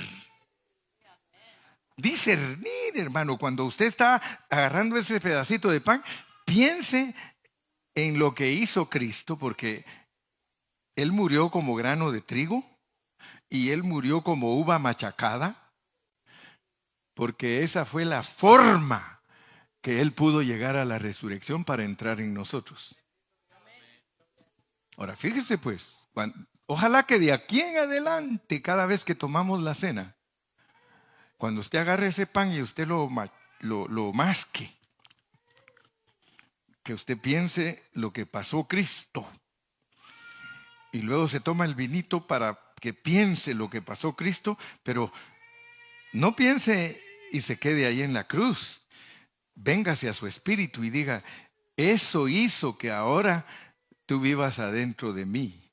Discernir, hermano. Cuando usted está agarrando ese pedacito de pan, piense en lo que hizo Cristo, porque Él murió como grano de trigo y Él murió como uva machacada, porque esa fue la forma que Él pudo llegar a la resurrección para entrar en nosotros. Ahora, fíjese pues, ojalá que de aquí en adelante, cada vez que tomamos la cena, cuando usted agarre ese pan y usted lo masque, que usted piense lo que pasó Cristo. Y luego se toma el vinito para que piense lo que pasó Cristo, pero no piense y se quede ahí en la cruz. Véngase a su espíritu y diga, eso hizo que ahora tú vivas adentro de mí.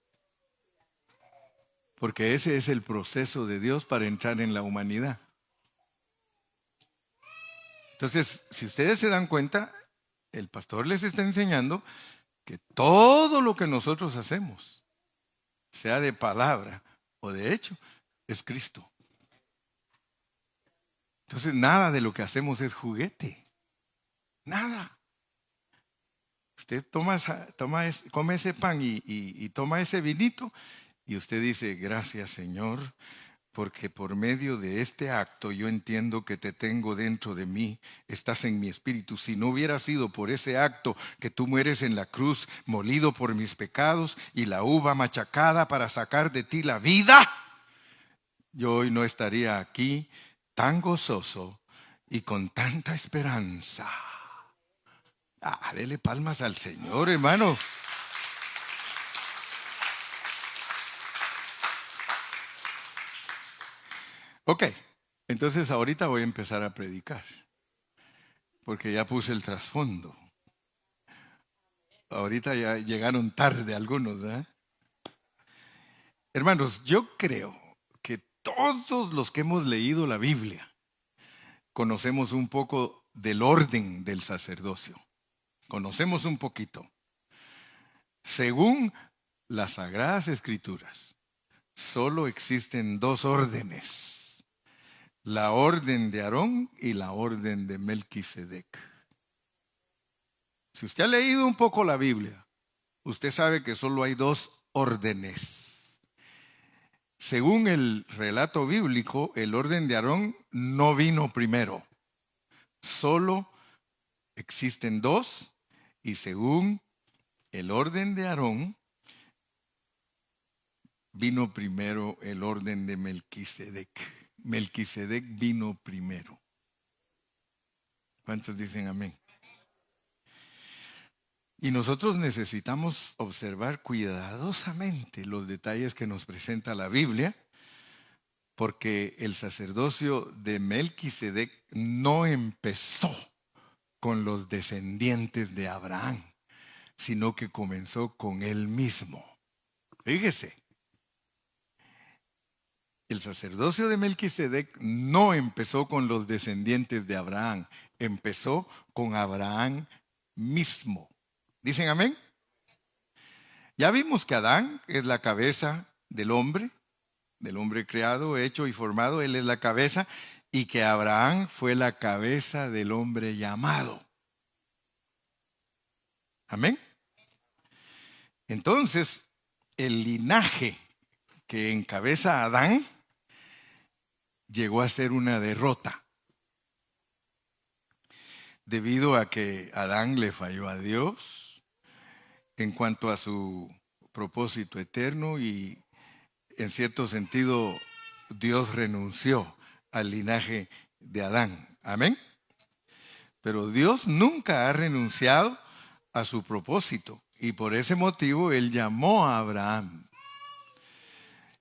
Porque ese es el proceso de Dios para entrar en la humanidad. Entonces, si ustedes se dan cuenta, el pastor les está enseñando que todo lo que nosotros hacemos, sea de palabra o de hecho, es Cristo. Entonces, nada de lo que hacemos es juguete. Nada. Usted come ese pan y toma ese vinito y usted dice, gracias Señor, porque por medio de este acto yo entiendo que te tengo dentro de mí, estás en mi espíritu. Si no hubiera sido por ese acto que tú mueres en la cruz, molido por mis pecados y la uva machacada para sacar de ti la vida, yo hoy no estaría aquí tan gozoso y con tanta esperanza. Dele palmas al Señor, hermano. Ok, Entonces ahorita voy a empezar a predicar, porque ya puse el trasfondo. Ahorita ya llegaron tarde algunos, ¿verdad? Hermanos, yo creo que todos los que hemos leído la Biblia conocemos un poco del orden del sacerdocio. Conocemos un poquito. Según las Sagradas Escrituras, solo existen dos órdenes: la orden de Aarón y la orden de Melquisedec. Si usted ha leído un poco la Biblia, usted sabe que solo hay dos órdenes. Según el relato bíblico, el orden de Aarón no vino primero. Solo existen dos, y según el orden de Aarón, vino primero el orden de Melquisedec. Melquisedec vino primero. ¿Cuántos dicen amén? Y nosotros necesitamos observar cuidadosamente los detalles que nos presenta la Biblia, porque el sacerdocio de Melquisedec no empezó con los descendientes de Abraham, sino que comenzó con él mismo. Fíjese, el sacerdocio de Melquisedec no empezó con los descendientes de Abraham, empezó con Abraham mismo. ¿Dicen amén? Ya vimos que Adán es la cabeza del hombre creado, hecho y formado, él es la cabeza, y que Abraham fue la cabeza del hombre llamado. Amén. Entonces, el linaje que encabeza a Adán llegó a ser una derrota, debido a que Adán le falló a Dios en cuanto a su propósito eterno, y en cierto sentido Dios renunció al linaje de Adán. Amén. Pero Dios nunca ha renunciado a su propósito, y por ese motivo Él llamó a Abraham,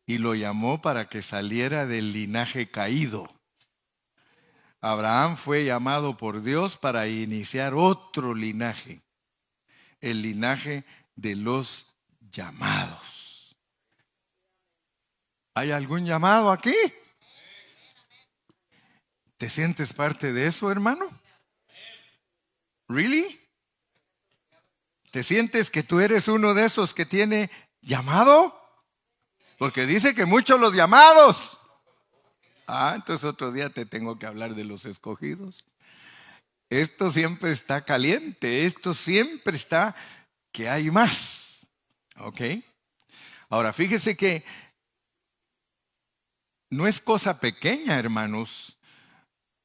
y lo llamó para que saliera del linaje caído. Abraham fue llamado por Dios para iniciar otro linaje, el linaje de los llamados. ¿Hay algún llamado aquí? ¿Te sientes parte de eso, hermano? ¿Really? ¿Te sientes que tú eres uno de esos que tiene llamado? Porque dice que muchos los llamados. Entonces otro día te tengo que hablar de los escogidos. Esto siempre está caliente, esto siempre está que hay más. ¿Ok? Ahora fíjese que no es cosa pequeña, hermanos,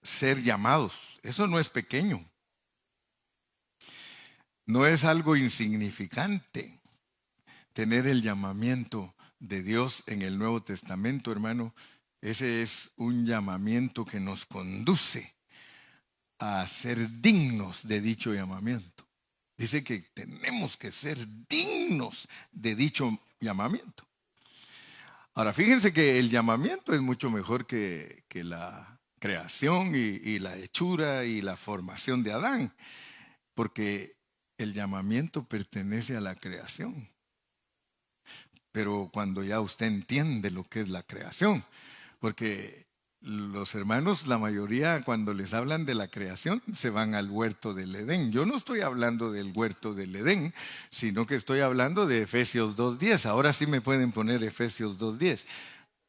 ser llamados. Eso no es pequeño. No es algo insignificante tener el llamamiento de Dios en el Nuevo Testamento, hermano. Ese es un llamamiento que nos conduce a ser dignos de dicho llamamiento. Dice que tenemos que ser dignos de dicho llamamiento. Ahora, fíjense que el llamamiento es mucho mejor que la creación y la hechura y la formación de Adán, porque el llamamiento pertenece a la creación. Pero cuando ya usted entiende lo que es la creación, porque los hermanos, la mayoría, cuando les hablan de la creación, se van al huerto del Edén. Yo no estoy hablando del huerto del Edén, sino que estoy hablando de Efesios 2:10. Ahora sí me pueden poner Efesios 2:10,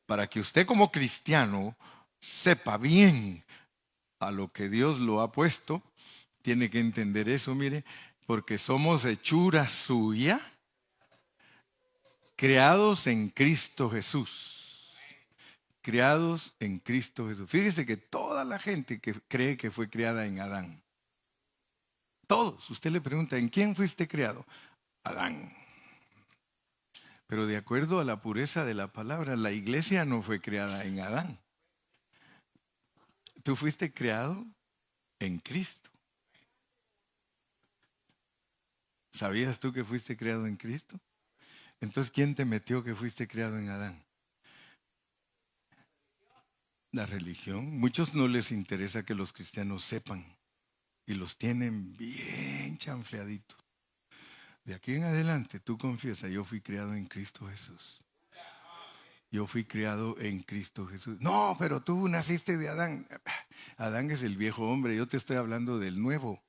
para que usted como cristiano sepa bien a lo que Dios lo ha puesto. Tiene que entender eso, mire, porque somos hechura suya, creados en Cristo Jesús. Creados en Cristo Jesús. Fíjese que toda la gente que cree que fue criada en Adán, todos, usted le pregunta, ¿en quién fuiste criado? Adán. Pero de acuerdo a la pureza de la palabra, la iglesia no fue creada en Adán. Tú fuiste creado en Cristo. ¿Sabías tú que fuiste creado en Cristo? Entonces, ¿quién te metió que fuiste creado en Adán? La religión. Muchos no les interesa que los cristianos sepan y los tienen bien chanfleaditos. De aquí en adelante tú confiesa, yo fui criado en Cristo Jesús. Yo fui criado en Cristo Jesús. No, pero tú naciste de Adán. Adán es el viejo hombre, yo te estoy hablando del nuevo.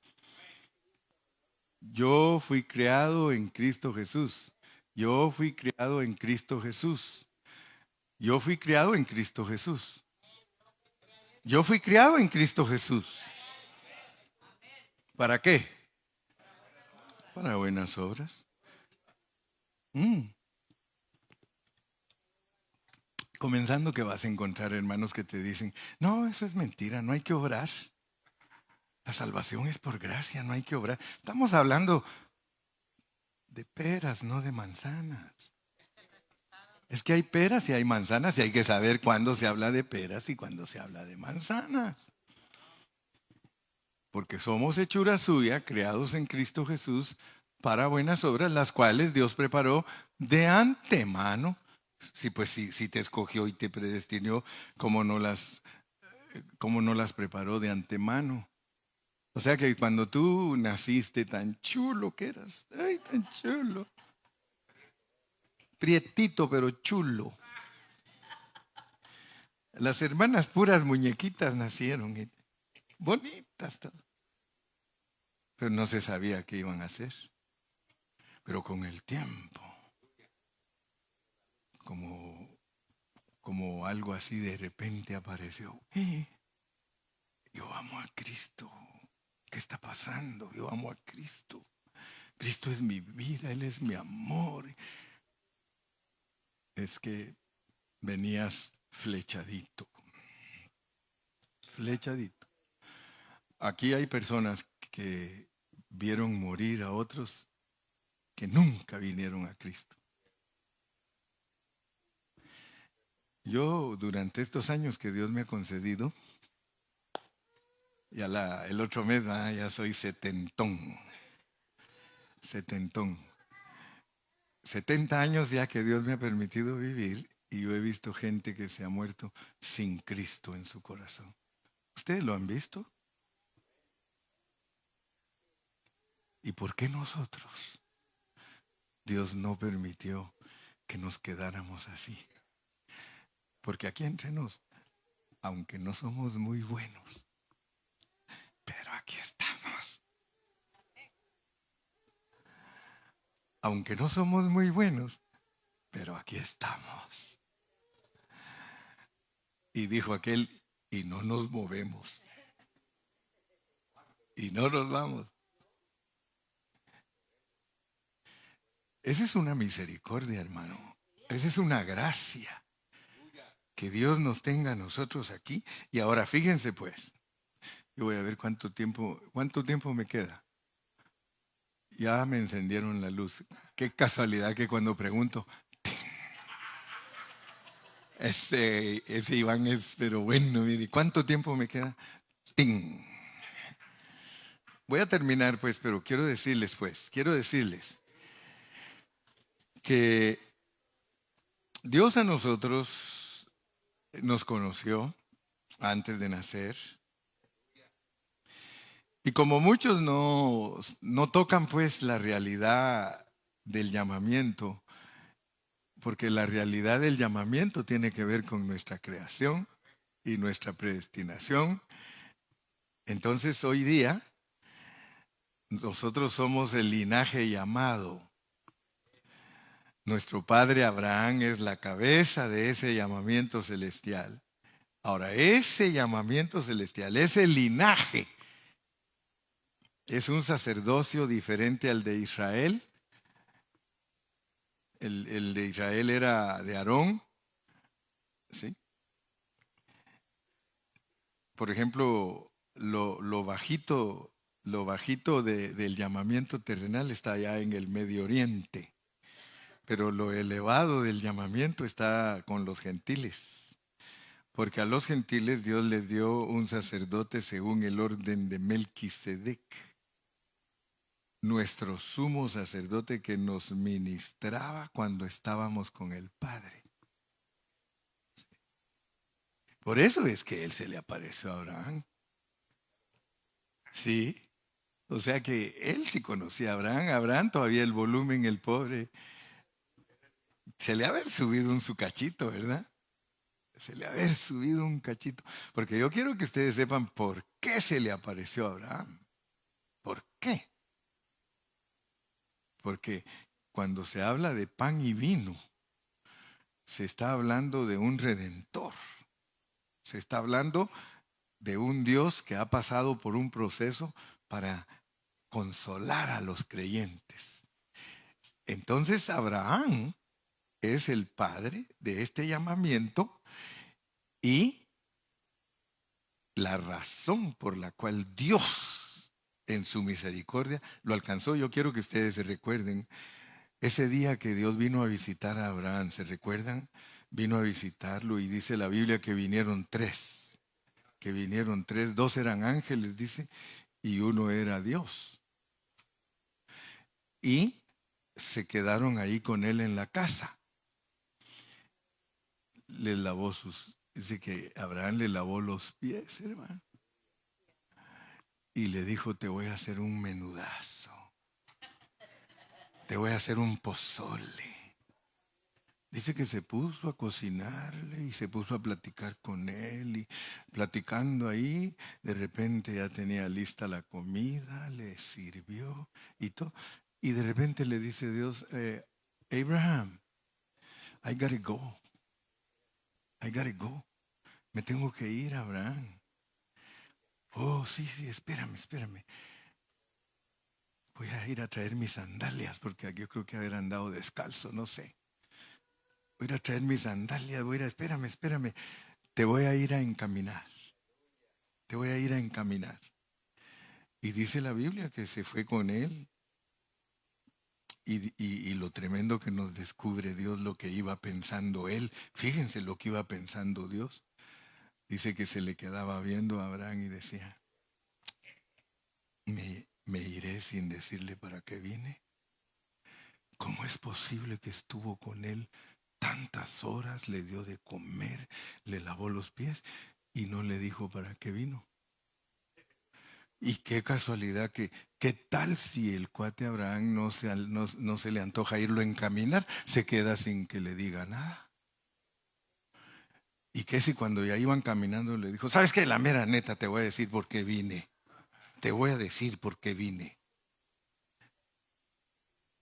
Yo fui criado en Cristo Jesús. Yo fui criado en Cristo Jesús. Yo fui criado en Cristo Jesús. Yo fui criado en Cristo Jesús. ¿Para qué? Para buenas obras. Comenzando que vas a encontrar hermanos que te dicen, no, eso es mentira, no hay que obrar. La salvación es por gracia, no hay que obrar. Estamos hablando de peras, no de manzanas. Es que hay peras y hay manzanas y hay que saber cuándo se habla de peras y cuándo se habla de manzanas. Porque somos hechura suya, creados en Cristo Jesús para buenas obras, las cuales Dios preparó de antemano. Sí, pues si te escogió y te predestinó, ¿cómo no las preparó de antemano? O sea que cuando tú naciste tan chulo que eras, ay, tan chulo. Prietito pero chulo. Las hermanas puras muñequitas nacieron, bonitas todas. Pero no se sabía qué iban a hacer. Pero con el tiempo, como algo así de repente apareció. Yo amo a Cristo. ¿Qué está pasando? Yo amo a Cristo. Cristo es mi vida, Él es mi amor. Es que venías flechadito. Flechadito. Aquí hay personas que vieron morir a otros que nunca vinieron a Cristo. Yo, durante estos años que Dios me ha concedido, ya el otro mes ya soy setentón. 70 años ya que Dios me ha permitido vivir y yo he visto gente que se ha muerto sin Cristo en su corazón. ¿Ustedes lo han visto? ¿Y por qué nosotros? Dios no permitió que nos quedáramos así. Porque aquí entre nos, aunque no somos muy buenos, pero aquí estamos. Aunque no somos muy buenos, pero aquí estamos. Y dijo aquel, y no nos movemos. Y no nos vamos. Esa es una misericordia, hermano. Esa es una gracia. Que Dios nos tenga a nosotros aquí. Y ahora fíjense pues. Yo voy a ver cuánto tiempo me queda. Ya me encendieron la luz. Qué casualidad que cuando pregunto, ese Iván es, pero bueno, mire, ¿cuánto tiempo me queda? ¡Ting! Voy a terminar pues, pero quiero decirles que Dios a nosotros nos conoció antes de nacer. Y como muchos no tocan pues la realidad del llamamiento, porque la realidad del llamamiento tiene que ver con nuestra creación y nuestra predestinación. Entonces hoy día nosotros somos el linaje llamado. Nuestro padre Abraham es la cabeza de ese llamamiento celestial. Ahora, ese llamamiento celestial, ese linaje, es un sacerdocio diferente al de Israel. El de Israel era de Aarón, ¿sí? Por ejemplo, lo bajito del llamamiento terrenal está allá en el Medio Oriente, pero lo elevado del llamamiento está con los gentiles, porque a los gentiles Dios les dio un sacerdote según el orden de Melquisedec, nuestro sumo sacerdote que nos ministraba cuando estábamos con el Padre. Por eso es que él se le apareció a Abraham. Sí. O sea que él sí conocía a Abraham. Abraham todavía el volumen, el pobre, se le ha haber subido un su cachito, ¿verdad? Se le ha haber subido un cachito. Porque yo quiero que ustedes sepan por qué se le apareció a Abraham. ¿Por qué? Porque cuando se habla de pan y vino, se está hablando de un redentor. Se está hablando de un Dios que ha pasado por un proceso para consolar a los creyentes. Entonces Abraham es el padre de este llamamiento y la razón por la cual Dios en su misericordia lo alcanzó. Yo quiero que ustedes se recuerden ese día que Dios vino a visitar a Abraham. ¿Se recuerdan? Vino a visitarlo y dice la Biblia que vinieron tres. Que vinieron tres, dos eran ángeles, dice, y uno era Dios. Y se quedaron ahí con él en la casa. Les lavó dice que Abraham le lavó los pies, hermano. Y le dijo, te voy a hacer un menudazo. Te voy a hacer un pozole. Dice que se puso a cocinarle y se puso a platicar con él y platicando ahí, de repente ya tenía lista la comida, le sirvió y todo. Y de repente le dice Dios, Abraham, I gotta go. I gotta go. Me tengo que ir, Abraham. Oh, sí, sí, espérame. Voy a ir a traer mis sandalias porque yo creo que haber andado descalzo, no sé. Voy a ir a traer mis sandalias, espérame. Te voy a ir a encaminar. Te voy a ir a encaminar. Y dice la Biblia que se fue con él. Y lo tremendo que nos descubre Dios, lo que iba pensando él. Fíjense lo que iba pensando Dios. Dice que se le quedaba viendo a Abraham y decía, me iré sin decirle para qué vine. ¿Cómo es posible que estuvo con él tantas horas, le dio de comer, le lavó los pies y no le dijo para qué vino? Y qué casualidad que, ¿qué tal si el cuate Abraham no se le antoja irlo a encaminar, se queda sin que le diga nada? ¿Y qué si cuando ya iban caminando le dijo, sabes qué, la mera neta, te voy a decir por qué vine? Te voy a decir por qué vine.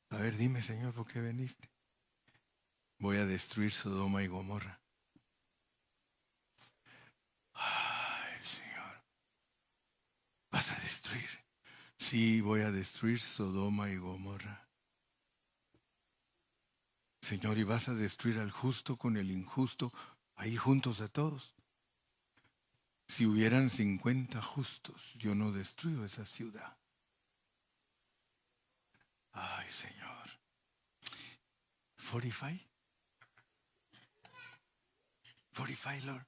A ver, dime, Señor, ¿por qué viniste? Voy a destruir Sodoma y Gomorra. Ay, Señor, vas a destruir. Sí, voy a destruir Sodoma y Gomorra. Señor, y vas a destruir al justo con el injusto, ahí juntos a todos. Si hubieran 50 justos, yo no destruyo esa ciudad. Ay, Señor. 45? 45, Lord.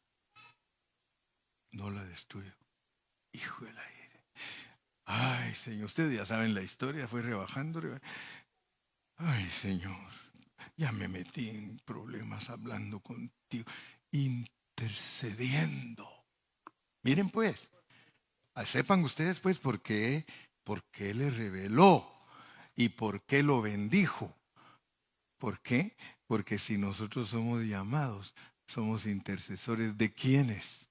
No la destruyo. Hijo de la aire. Ay, Señor, ustedes ya saben la historia, fue rebajando. Ay, Señor, ya me metí en problemas hablando contigo, intercediendo. Miren pues, sepan ustedes pues por qué le reveló y por qué lo bendijo. ¿Por qué? Porque si nosotros somos llamados, somos intercesores de quiénes.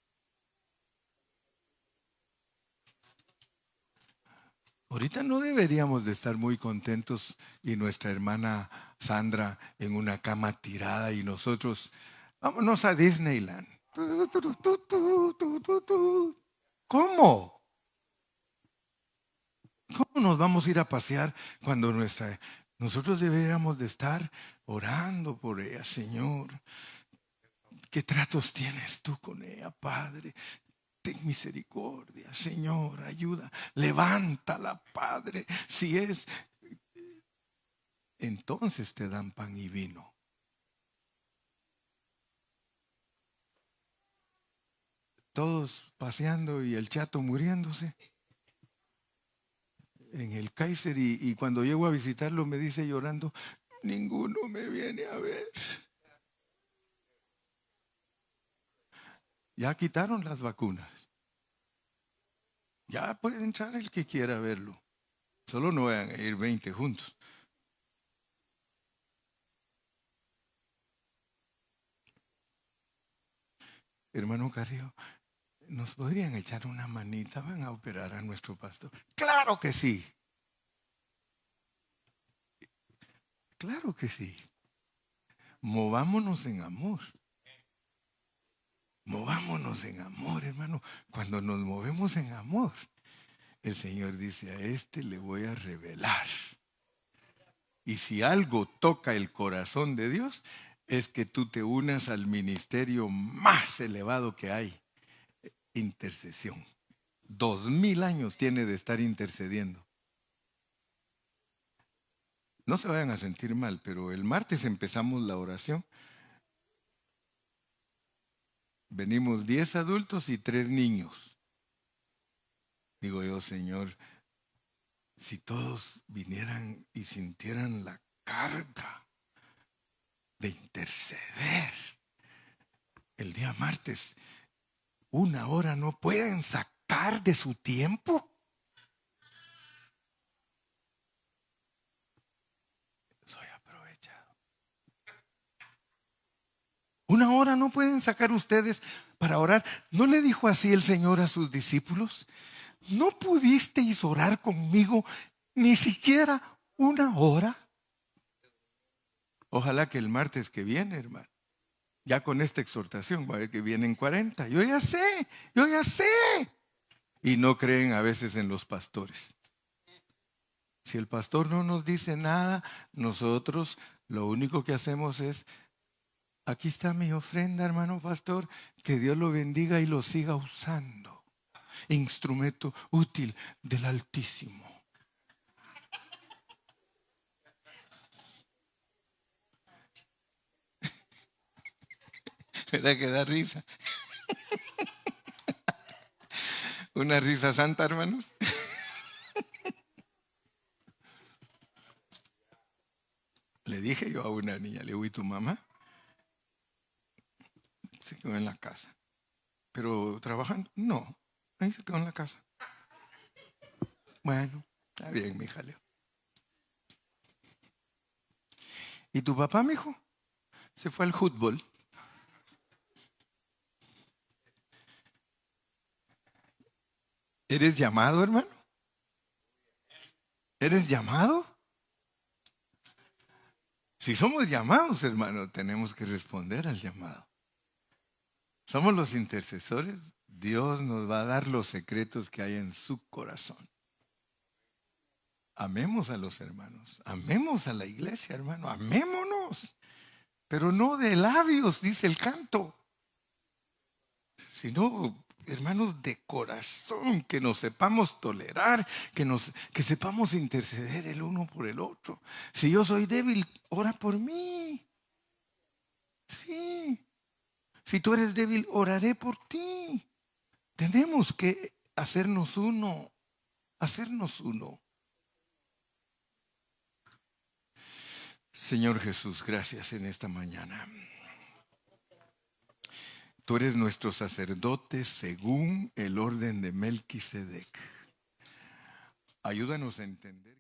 Ahorita no deberíamos de estar muy contentos y nuestra hermana Sandra en una cama tirada y nosotros, vámonos a Disneyland. ¿Cómo? ¿Cómo nos vamos a ir a pasear cuando nosotros deberíamos de estar orando por ella, Señor? ¿Qué tratos tienes tú con ella, Padre? Ten misericordia, Señor, ayuda. Levántala, Padre. Si es, entonces te dan pan y vino. Todos paseando y el chato muriéndose en el Kaiser y cuando llego a visitarlo me dice llorando, ninguno me viene a ver. Ya quitaron las vacunas. Ya puede entrar el que quiera verlo. Solo no vayan a ir 20 juntos. Hermano Carrillo, ¿nos podrían echar una manita? Van a operar a nuestro pastor. Claro que sí. Claro que sí. Movámonos en amor. Movámonos en amor, hermano. Cuando nos movemos en amor, el Señor dice, a este le voy a revelar. Y si algo toca el corazón de Dios, es que tú te unas al ministerio más elevado que hay, intercesión. 2000 años tiene de estar intercediendo. No se vayan a sentir mal, pero el martes empezamos la oración. Venimos 10 adultos y 3 niños. Digo yo, Señor, si todos vinieran y sintieran la carga de interceder el día martes, 1 hora no pueden sacar de su tiempo. Soy aprovechado. 1 hora no pueden sacar ustedes para orar. ¿No le dijo así el Señor a sus discípulos? ¿No pudisteis orar conmigo ni siquiera 1 hora? Ojalá que el martes que viene, hermano, ya con esta exhortación, va a ver que vienen 40. Yo ya sé. Y no creen a veces en los pastores. Si el pastor no nos dice nada, nosotros lo único que hacemos es, aquí está mi ofrenda, hermano pastor, que Dios lo bendiga y lo siga usando. Instrumento útil del Altísimo. ¿Verdad que da risa? Una risa santa, hermanos. Le dije yo a una niña, le digo, ¿y tu mamá? Se quedó en la casa. ¿Pero trabajando? No, ahí se quedó en la casa. Bueno, está bien, mi jaleo. ¿Y tu papá, mijo? Se fue al fútbol. ¿Eres llamado, hermano? ¿Eres llamado? Si somos llamados, hermano, tenemos que responder al llamado. Somos los intercesores. Dios nos va a dar los secretos que hay en su corazón. Amemos a los hermanos. Amemos a la iglesia, hermano. Amémonos. Pero no de labios, dice el canto, sino, hermanos, de corazón, que nos sepamos tolerar, que sepamos interceder el uno por el otro. Si yo soy débil, ora por mí. Sí. Si tú eres débil, oraré por ti. Tenemos que hacernos uno, hacernos uno. Señor Jesús, gracias en esta mañana. Tú eres nuestro sacerdote según el orden de Melquisedec. Ayúdanos a entender.